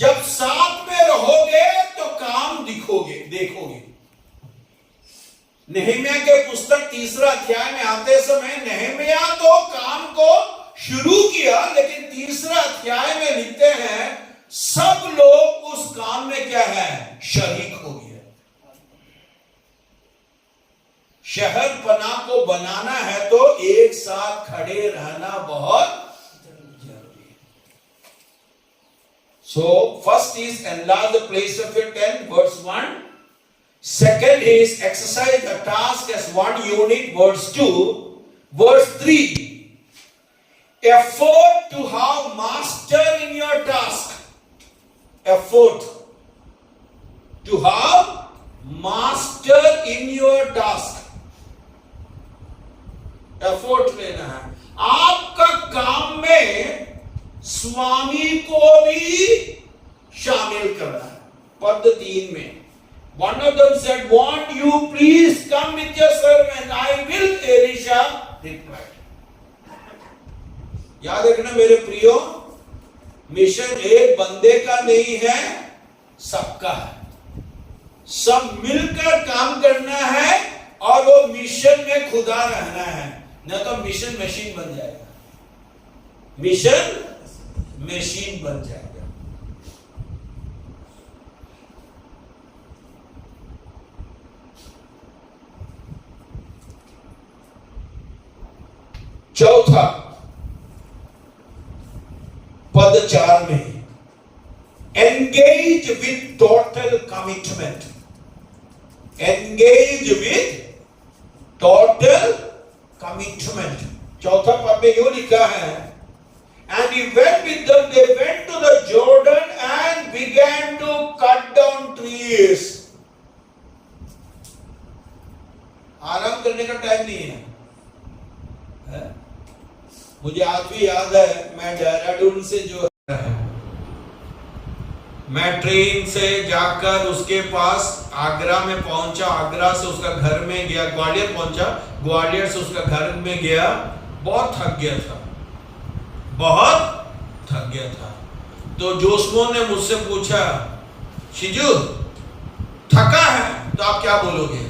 जब साथ में रहोगे तो काम देखोगे। नेहमिया के पुस्तक 3 अध्याय में आते समय नेहमिया तो काम को शुरू किया, लेकिन 3 अध्याय में लिखते हैं सब लोग उस काम में क्या है, शरीक हो गए। शहर पना को बनाना है तो एक साथ खड़े रहना बहुत जरूरी है। So first is enlarge the place of your tent, verse 1. Second is exercise the task as one unit, verse 2. Verse 3, effort to have master in your task. Effort to have master in your task. Effort लेना है, आपका काम में स्वामी को भी शामिल करना है। पद 3 में one of them said, "Want you please come with your servant, I will," Elisha replied. याद रखना मेरे प्रियो, मिशन एक बंदे का नहीं है, सबका है। सब मिलकर काम करना है और वो मिशन में खुदा रहना है, न तो मिशन मशीन बन जाएगा, मिशन मशीन बन जाएगा। चौथा, पद 4 में engage with total commitment. Engage with total commitment. चौथा पद में यूं लिखा है, and he went with them, they went to the Jordan and began to cut down trees. आराम करने का टाइम नहीं है? मुझे आज भी याद है, मैं देहरादून से जो है, मैं ट्रेन से जाकर उसके पास आगरा में पहुंचा, आगरा से उसका घर में गया, ग्वालियर पहुंचा, ग्वालियर से उसका घर में गया। बहुत थक गया था, बहुत थक गया था। तो जोशमो ने मुझसे पूछा, शिजू थका है तो आप क्या बोलोगे?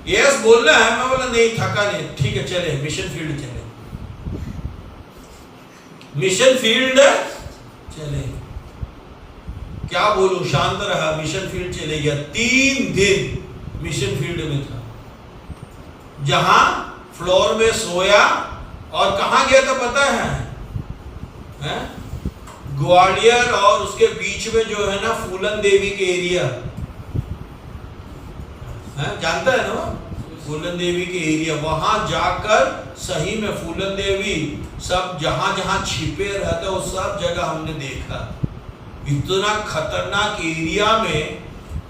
यस बोलना है। मैं बोला नहीं थका नहीं। ठीक है चले मिशन फील्ड चले, मिशन फील्ड चले। क्या बोलूं, शांत रहा, मिशन फील्ड चले गया। 3 दिन मिशन फील्ड में था, जहां फ्लोर में सोया। और कहां गया था पता है? ग्वालियर और उसके बीच में जो है ना फूलन देवी के एरिया, जानता है ना फूलन देवी के एरिया, वहां जाकर सही में फूलन देवी सब जहां जहां छिपे रहते वो सब जगह हमने देखा। इतना खतरनाक एरिया में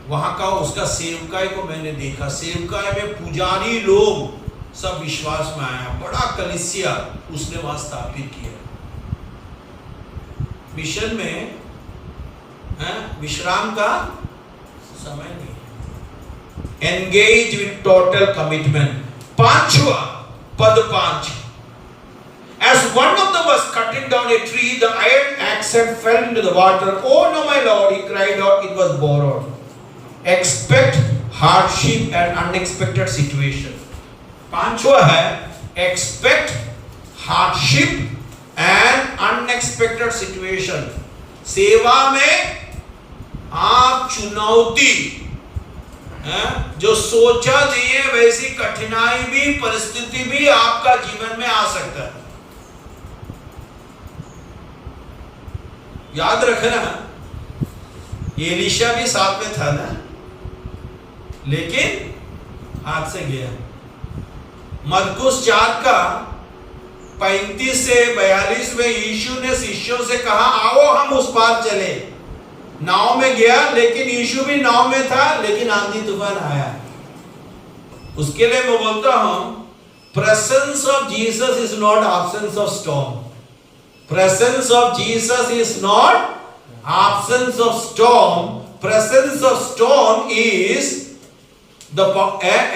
वहां का उसका सेवकाई को मैंने देखा। सेवकाई में पुजारी लोग सब विश्वास में आया, बड़ा कलीसिया उसने वहां स्थापित किया। मिशन में विश्राम का समय नहीं। Engage with total commitment. 5वां पद 5, as one of them was cutting down a tree, the iron axe fell into the water. Oh no, my lord, he cried out, it was borrowed. Expect hardship and unexpected situation. 5वां है expect hardship and unexpected situation. सेवा में आप चुनौती, जो सोचा नहीं है वैसी कठिनाई भी, परिस्थिति भी आपका जीवन में आ सकता है। याद रखना, एलीशा भी साथ में था ना, लेकिन हाथ से गया। मरकुस 4 का 35 से 42 में यीशु ने शिष्यों से कहा, आओ हम उस पार चले। नाव में गया, लेकिन यीशु भी नाव में था, लेकिन आंधी तूफान आया। उसके लिए मैं बोलता हूं, presence of Jesus is not absence of storm. Presence of Jesus is not absence of storm. Presence of storm is the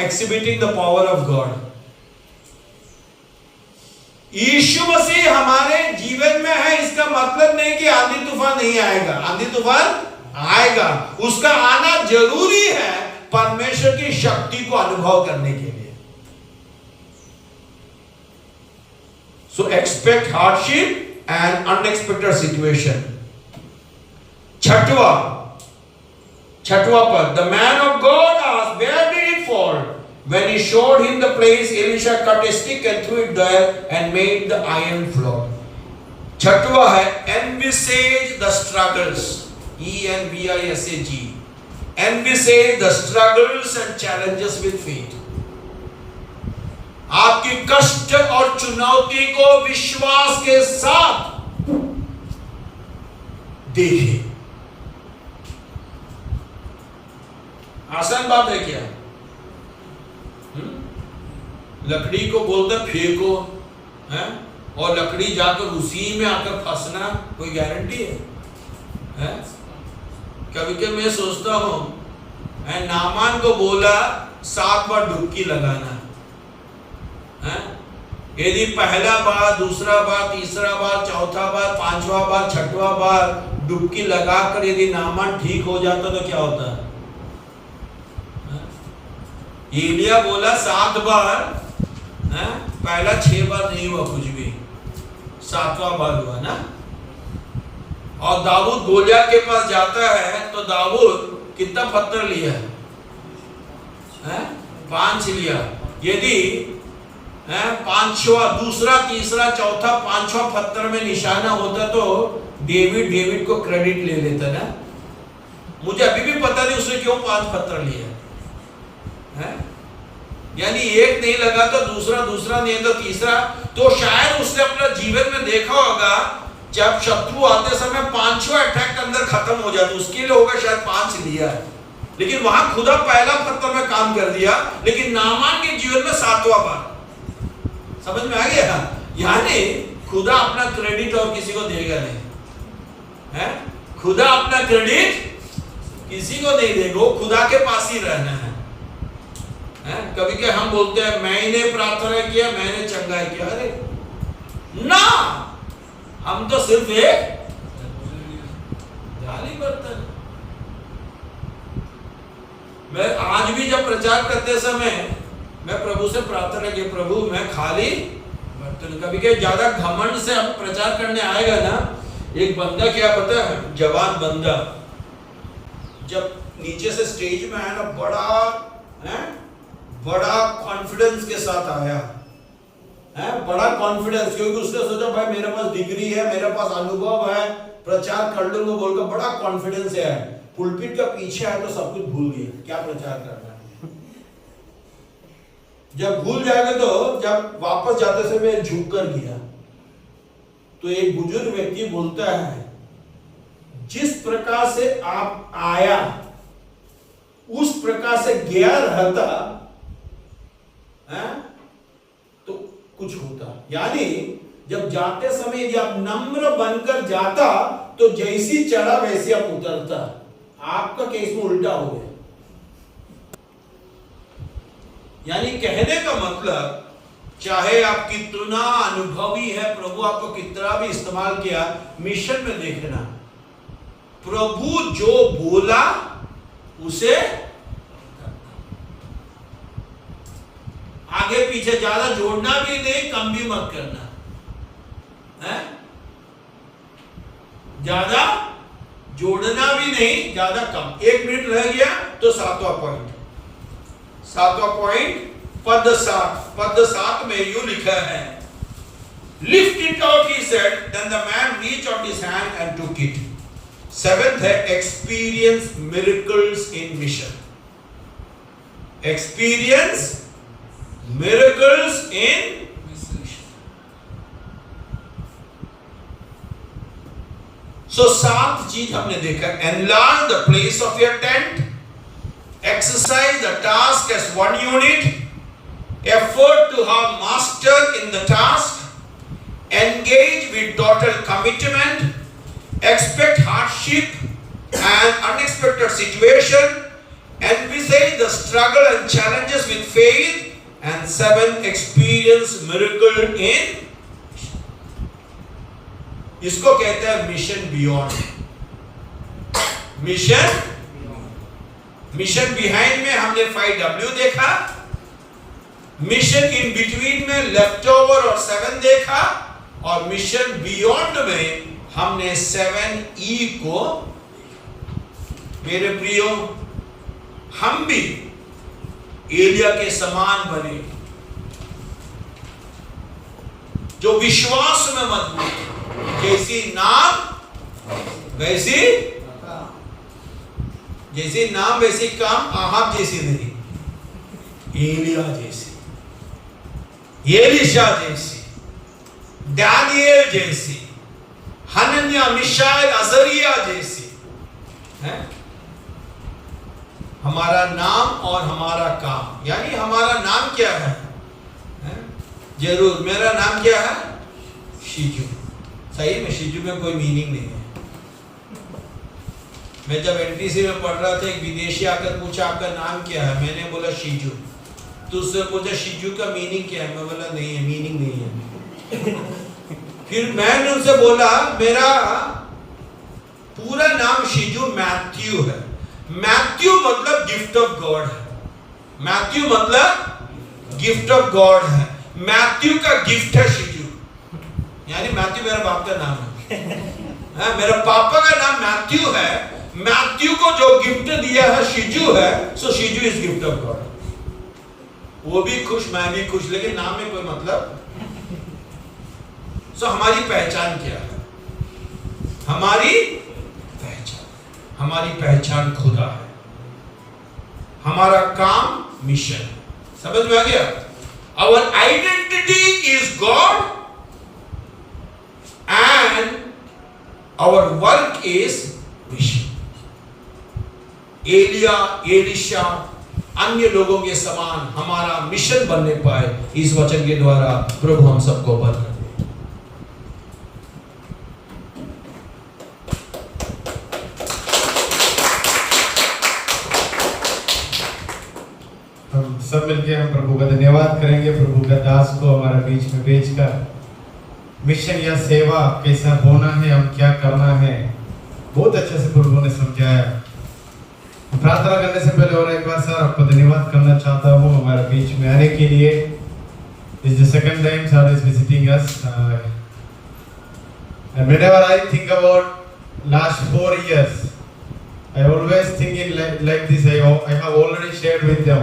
exhibiting the power of God. यीशु मसीह हमारे जीवन में है, इसका मतलब नहीं कि आंधी तूफान नहीं आएगा। आंधी तूफान आएगा, उसका आना जरूरी है परमेश्वर की शक्ति को अनुभव करने के लिए। So expect hardship and unexpected situation. छठवा पद, the man of God asked, where did it fall? When he showed him the place, Elisha cut a stick and threw it there and made the iron floor. छठवा है envisage the struggles, ENVISAG, envisage the struggles and challenges with faith. आपकी कष्ट और चुनौती को विश्वास के साथ देखिए। आसान बात है क्या? लकड़ी को बोलते फेंको है, और लकड़ी जाकर उसी में आकर फंसना कोई गारंटी है? कभी कभी मैं सोचता हूं, नामान को बोला 7 बार डुबकी लगाना है। यदि पहला बार, दूसरा बार, तीसरा बार, चौथा बार, 5वां बार, 6वां बार डुबकी लगाकर यदि नामान ठीक हो जाता तो क्या होता है? एलिया बोला 7 बार, पहला 6 बार नहीं हुआ कुछ भी, 7वां बार हुआ ना। और दाऊद गोलियत के पास जाता है तो दाऊद कितना पत्थर लिया है? 5 लिया। यदि 5वां, दूसरा, तीसरा, चौथा, 5वां पत्थर में निशाना होता तो डेविड को क्रेडिट ले लेता ना। मुझे अभी भी पता नहीं उसने क्यों 5 पत्थर लिए है? यानी एक नहीं लगा तो दूसरा नहीं तो तीसरा। तो शायद उसने अपना जीवन में देखा होगा, जब शत्रु आते समय 5वां अटैक अंदर खत्म हो जाता, उसके लिए होगा शायद 5 लिया है, लेकिन वहां खुदा पहला पत्थर में काम कर दिया। लेकिन नामान के जीवन में 7वां बार। समझ में आ गया? यानी खुदा अपना क्रेडिट और किसी को देगा नहीं है। खुदा अपना क्रेडिट किसी को नहीं देगा, वो खुदा के पास ही रहना है। कभी क्या हम बोलते हैं, मैंने प्रार्थना किया, मैंने चंगाई किया। अरे ना, हम तो सिर्फ एक जाली बर्तन। मैं आज भी जब प्रचार करते समय मैं प्रभु से प्रार्थना की, प्रभु मैं खाली बर्तन। कभी क्या ज्यादा घमंड से हम प्रचार करने आएगा ना। एक बंदा क्या पता है, जवान बंदा जब नीचे से स्टेज में आया ना, बड़ा कॉन्फिडेंस के साथ आया है, बड़ा कॉन्फिडेंस, क्योंकि उसने सोचा भाई मेरे पास डिग्री है, मेरे पास अनुभव है, प्रचार कर लूंगा बोलकर बड़ा कॉन्फिडेंस है। पुलपिट का पीछे है तो सब कुछ भूल गया क्या प्रचार करना है। जब भूल जाएगा तो जब वापस जाते समय झुक कर गया तो एक बुजुर्ग व्यक्ति बोलता है, जिस प्रकार से आप आया उस प्रकार से गया रहता तो कुछ होता। यानी जब जाते समय यदि आप नम्र बनकर जाता तो जैसी चढ़ा वैसे आप उतरता। आपका केस में उल्टा हो गया। यानी कहने का मतलब, चाहे आप कितना अनुभवी है, प्रभु आपको कितना भी इस्तेमाल किया, मिशन में देखना, प्रभु जो बोला उसे आगे पीछे ज्यादा जोड़ना भी नहीं, कम भी मत करना है। ज्यादा जोड़ना भी नहीं, ज्यादा कम। 1 मिनट रह गया तो 7वां पॉइंट, पद 7 में यूं लिखा है, lift it out he said, then the man reach out his hand and took it. 7th है experience miracles in mission. Experience miracles in mission. So 7th चीज हमने देखा, enlarge the place of your tent, exercise the task as one unit, effort to have master in the task, engage with total commitment, expect hardship and unexpected situation, envisage the struggle and challenges with faith, and 7, experience miracle in इसको कहते हैं mission beyond. Mission behind में हमने 5W देखा, mission in between में left over और 7 देखा, और मिशन बियॉन्ड में हमने 7E को। मेरे प्रियो, हम भी एलिया के समान बने, जो विश्वास में मजबूत, जैसी नाम वैसी काम, आहाब जैसी नहीं, एलिया जैसी, एलीशा जैसी, दानिएल जैसी, हनन्या, मिशाएल, अजरिया जैसी है। हमारा नाम और हमारा काम, यानी हमारा नाम क्या है? जरूर, मेरा नाम क्या है? शिजू। सही में शिजू में कोई मीनिंग नहीं है। मैं जब एनटीसी में पढ़ रहा था, एक विदेशी आकर पूछा आपका नाम क्या है, मैंने बोला शिजू। तो उससे पूछा शिजू का मीनिंग क्या है, मैं बोला नहीं है, मीनिंग नहीं है। फिर मैंने उनसे बोला मेरा पूरा नाम शिजू मैथ्यू है। मैथ्यू मतलब गिफ्ट ऑफ गॉड है। मैथ्यू मतलब गिफ्ट ऑफ गॉड है। मैथ्यू का गिफ्ट है शिजू, यानी मैथ्यू मेरा बाप का नाम है। मेरा पापा का नाम मैथ्यू है। मैथ्यू को जो गिफ्ट दिया है शिजू है, सो शिजू इज गिफ्ट ऑफ गॉड। वो भी खुश, मैं भी खुश, लेकिन नाम में कोई मतलब। सो हमारी पहचान क्या है? हमारी पहचान खुदा है। हमारा काम मिशन है। समझ में आ गया? Our identity is God and our work is mission. एलिया, एलीशा, अन्य लोगों के समान हमारा मिशन बनने पाए, इस वचन के द्वारा प्रभु हम सबको बरकत। सब मिलके हम प्रभु का धन्यवाद करेंगे, प्रभु का दास को हमारे बीच में भेजकर मिशन या सेवा कैसा होना है, हम क्या करना है, बहुत अच्छे से प्रभु ने समझाया। प्रार्थना करने से पहले और एक बार सर आपको धन्यवाद करना चाहता हूँ हमारे बीच में आने के लिए। This is the second time sir is visiting us. And whenever I think about last 4 years, I always thinking like this. I have already shared with them.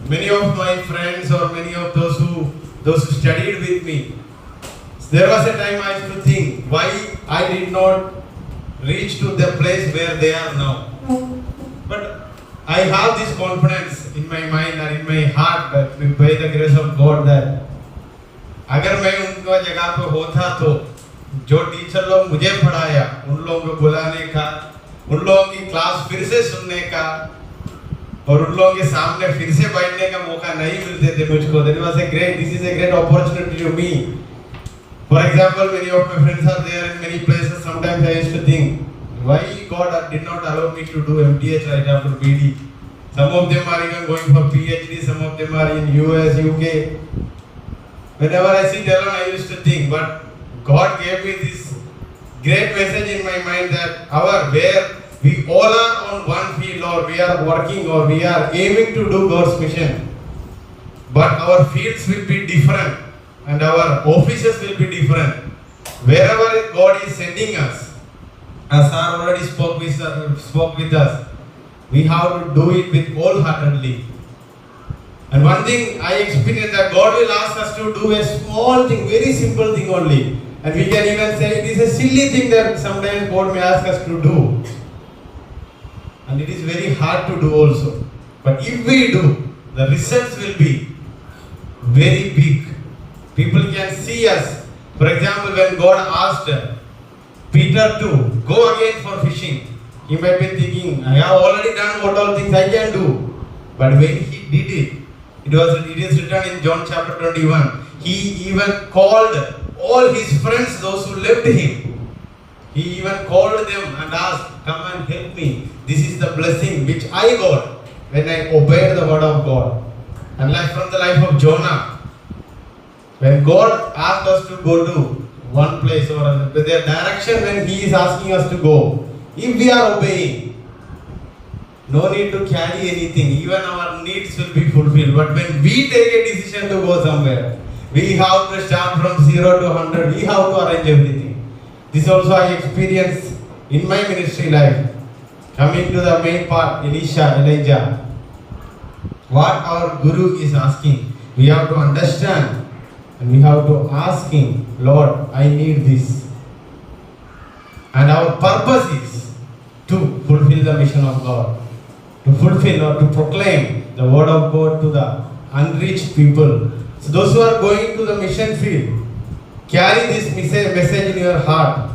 Many of my friends or many of those who studied with me, there was a time I used to think why I did not reach to the place where they are now. But I have this confidence in my mind and in my heart that by the grace of God that अगर मैं उनका जगह पे होता तो जो teacher लोग मुझे पढ़ाया उन लोगों को बुलाने का, उन लोगों की क्लास फिर से सुनने का और उन लोगों के सामने फिर से बैठने का मौका नहीं मिलते थे मुझको। This is a great opportunity to me. For example, many of my friends are there in many places. Sometimes I used to think, why God did not allow me to do MTH right after BD? Some of them are even going for PhD, some of them are in US, UK. Whenever I sit alone, I used to think, but God gave me this great message in my mind that where we all are on one field, or we are working, or we are aiming to do God's mission. But our fields will be different and our offices will be different. Wherever God is sending us, as Sir already spoke with us, we have to do it with wholeheartedly. And one thing I experienced that God will ask us to do a small thing, very simple thing only. And we can even say it is a silly thing that sometimes God may ask us to do. And it is very hard to do also. But if we do, the results will be very big. People can see us. For example, when God asked Peter to go again for fishing, he might be thinking, I have already done what all things I can do. But when he did it, it is written in John chapter 21, he even called all his friends, those who left him. He even called them and asked, come and help me. This is the blessing which I got when I obeyed the word of God. And like from the life of Jonah, when God asked us to go to one place or the direction when He is asking us to go. If we are obeying, no need to carry anything. Even our needs will be fulfilled. But when we take a decision to go somewhere, we have to start from 0 to 100. We have to arrange everything. This also I experienced in my ministry life. Coming to the main part, Elijah. What our Guru is asking, we have to understand and we have to ask Him, Lord, I need this. And our purpose is to fulfill the mission of God, to fulfill or to proclaim the word of God to the unreached people. So those who are going to the mission field, carry this message in your heart.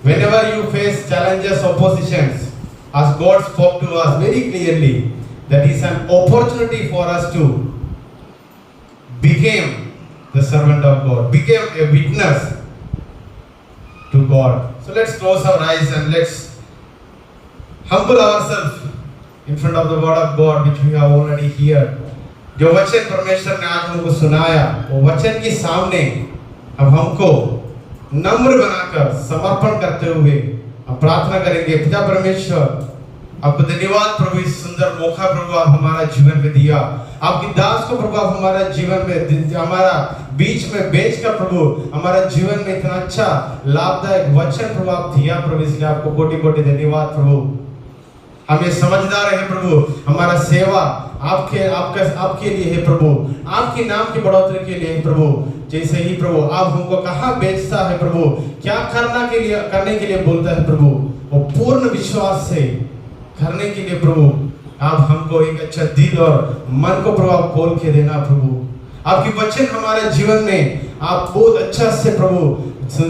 Whenever you face challenges, oppositions, as God spoke to us very clearly, that is an opportunity for us to become the servant of God, become a witness to God. So let's close our eyes and let's humble ourselves in front of the word of God which we have already heard. जो वचन परमेश्वर ने आज हमको सुनाया, वो वचन के सामने अब हमको नम्र बनाकर समर्पण करते हुए हम प्रार्थना करेंगे। पिता परमेश्वर, आपको धन्यवाद प्रभु, इस सुंदर मौका प्रभु आप हमारा जीवन में दिया। आपकी दास को प्रभु आप हमारा जीवन में, हमारा बीच में बेच कर प्रभु हमारा जीवन में इतना अच्छा लाभदायक वचन प्रभु आप दिया प्रभु, इसलिए आपको कोटि कोटि धन्यवाद प्रभु। हमें समझदार है प्रभु, हमारा सेवा आपके लिए है प्रभु, आपके नाम की बढ़ोतरी के लिए है प्रभु। जैसे ही प्रभु आप हमको कहाँ बेचता है प्रभु, क्या करने के लिए बोलता है प्रभु, वो पूर्ण विश्वास से करने के लिए प्रभु आप हमको एक अच्छा दिल और मन को प्रभु आप खोल के देना प्रभु। आपकी वचन हमारे जीवन में आप बहुत अच्छा से प्रभु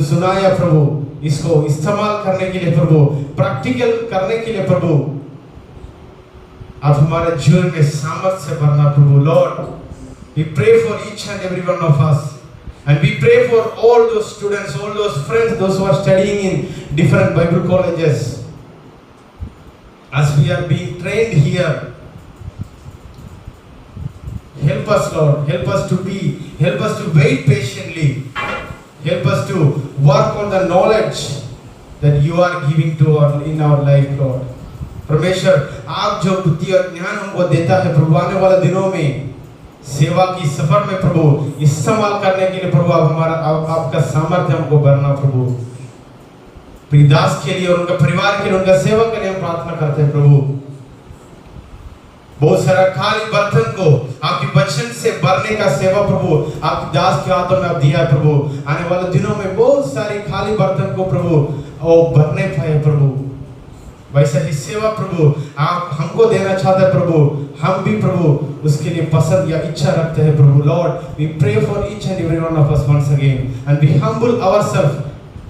सुनाया प्रभु, इसको इस्तेमाल करने के लिए प्रभु, प्रैक्टिकल करने के लिए प्रभु आप हमारे जीवन में सामर्थ्य से भरना प्रभु। Lord, we pray for each and every one of us, and we pray for all those students, all those friends, those who are studying in different Bible colleges. As we are being trained here, help us Lord, help us to wait patiently, help us to work on the knowledge that you are giving to in our life Lord। परमेश्वर, आप जो बुद्धि और ज्ञान हमको देता है प्रभु, आने वाले दिनों में सेवा की सफर में प्रभु इस्तेमाल करने के लिए प्रभु आप आपका सामर्थ्य हमको भरना प्रभु। प्रिय दास के लिए और उनका परिवार के लिए, उनका सेवा के लिए हम प्रार्थना करते हैं प्रभु। बहुत सारा खाली बर्तन को आपके वचन से भरने का सेवा प्रभु आपके दास के हाथों में आप दिया है प्रभु। आने वाले दिनों में बहुत सारी खाली बर्तन को प्रभु भरने पाए प्रभु। वैसा ही सेवा प्रभु आप हमको देना चाहते हैं प्रभु, हम भी प्रभु उसके लिए पसंद या इच्छा रखते हैं प्रभु। Lord, we pray for each and every one of us once again and we humble ourselves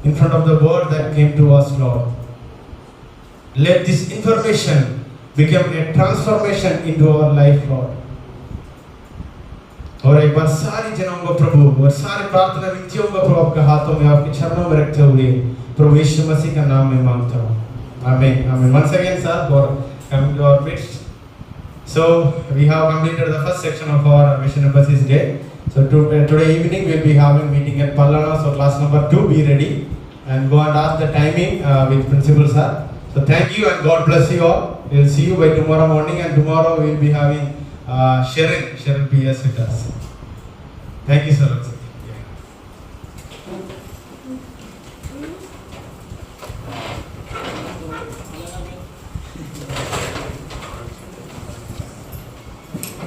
in front of the word that came to us Lord। Let this information become a transformation into our life Lord। और एक बार सारी जनों को प्रभु और सारे प्रार्थना विनतियों को प्रभु आपके हाथों में, आपके चरणों में रखते हुए प्रभु यीशु मसीह का नाम में मांगता हूँ, आमीन आमीन। Once again sir for coming to our midst। So we have completed the first section of our Mission Emphasis Day। So today evening we'll be having meeting at Pallana, so class number 2, be ready and go and ask the timing with principal sir। So thank you and God bless you all। We'll see you by tomorrow morning, and tomorrow we'll be having Sharon PS with us। Thank you sir।